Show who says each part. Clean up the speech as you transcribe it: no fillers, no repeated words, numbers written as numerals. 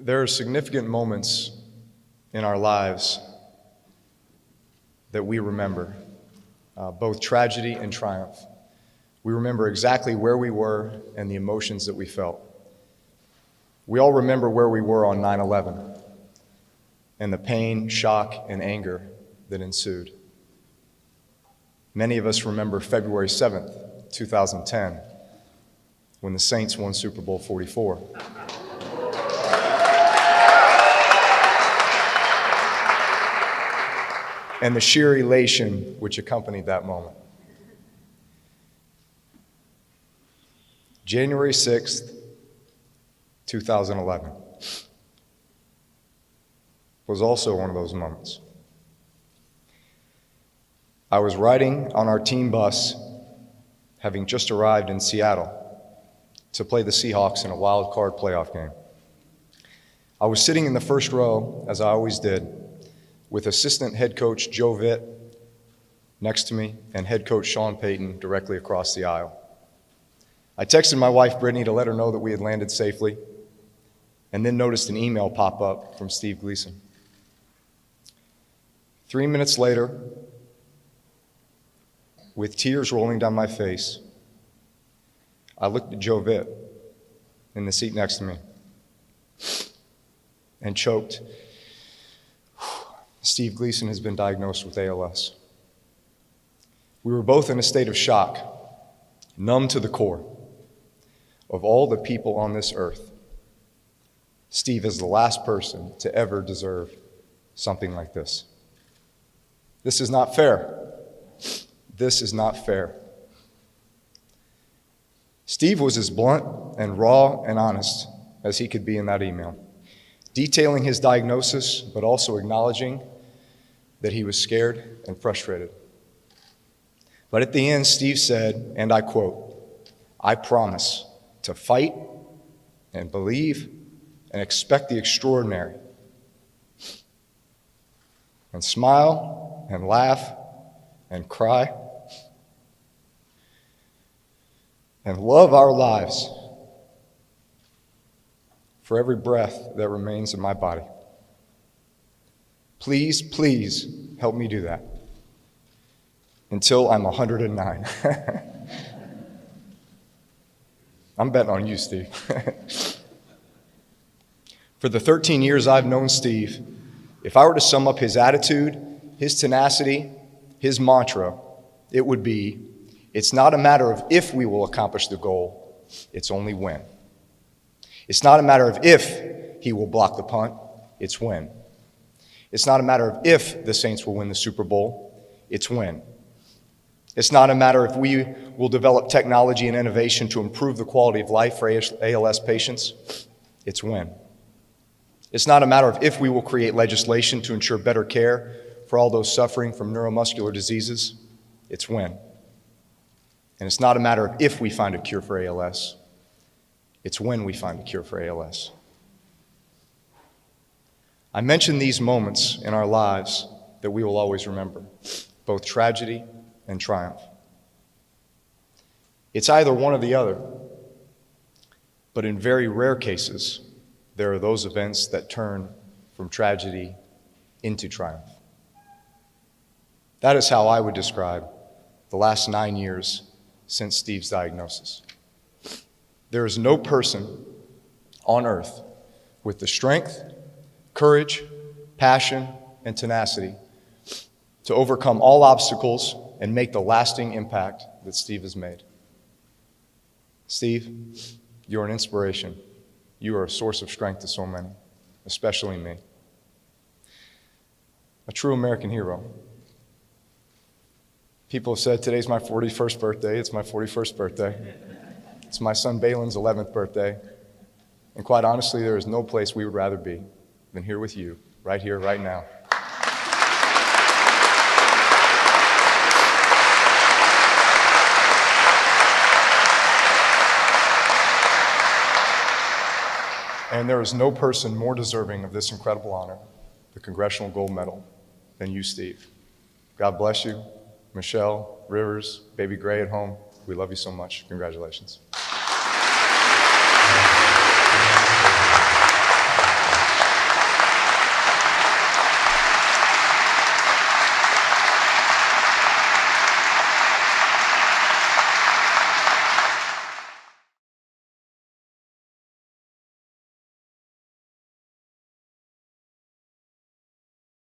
Speaker 1: There are significant moments in our lives that we remember, both tragedy and triumph. We remember exactly where we were and the emotions that we felt. We all remember where we were on 9/11 and the pain, shock, and anger that ensued. Many of us remember February 7th, 2010, when the Saints won Super Bowl 44. And the sheer elation which accompanied that moment. January 6th, 2011 was also one of those moments. I was riding on our team bus, having just arrived in Seattle to play the Seahawks in a wild card playoff game. I was sitting in the first row, as I always did, with assistant head coach Joe Vitt next to me and head coach Sean Payton directly across the aisle. I texted my wife Brittany to let her know that we had landed safely, and then noticed an email pop up from Steve Gleason. 3 minutes later, with tears rolling down my face, I looked at Joe Vitt in the seat next to me and choked. Steve Gleason has been diagnosed with ALS. We were both in a state of shock, numb to the core. Of all the people on this earth, Steve is the last person to ever deserve something like this. This is not fair. This is not fair. Steve was as blunt and raw and honest as he could be in that email, detailing his diagnosis, but also acknowledging that he was scared and frustrated. But at the end, Steve said, and I quote, "I promise to fight and believe and expect the extraordinary, and smile and laugh and cry and love our lives for every breath that remains in my body. Please, please help me do that until I'm 109. I'm betting on you, Steve. For the 13 years I've known Steve, if I were to sum up his attitude, his tenacity, his mantra, it would be, it's not a matter of if we will accomplish the goal, it's only when. It's not a matter of if he will block the punt, it's when. It's not a matter of if the Saints will win the Super Bowl, it's when. It's not a matter if we will develop technology and innovation to improve the quality of life for ALS patients, it's when. It's not a matter of if we will create legislation to ensure better care for all those suffering from neuromuscular diseases, it's when. And it's not a matter of if we find a cure for ALS, it's when we find a cure for ALS. I mention these moments in our lives that we will always remember, both tragedy and triumph. It's either one or the other, but in very rare cases, there are those events that turn from tragedy into triumph. That is how I would describe the last 9 years since Steve's diagnosis. There is no person on earth with the strength, courage, passion, and tenacity to overcome all obstacles and make the lasting impact that Steve has made. Steve, you're an inspiration. You are a source of strength to so many, especially me. A true American hero. People have said, today's my 41st birthday. It's my 41st birthday. It's my son Balin's 11th birthday. And quite honestly, there is no place we would rather be than here with you, right here, right now. And there is no person more deserving of this incredible honor, the Congressional Gold Medal, than you, Steve. God bless you. Michelle, Rivers, baby Gray at home, we love you so much. Congratulations.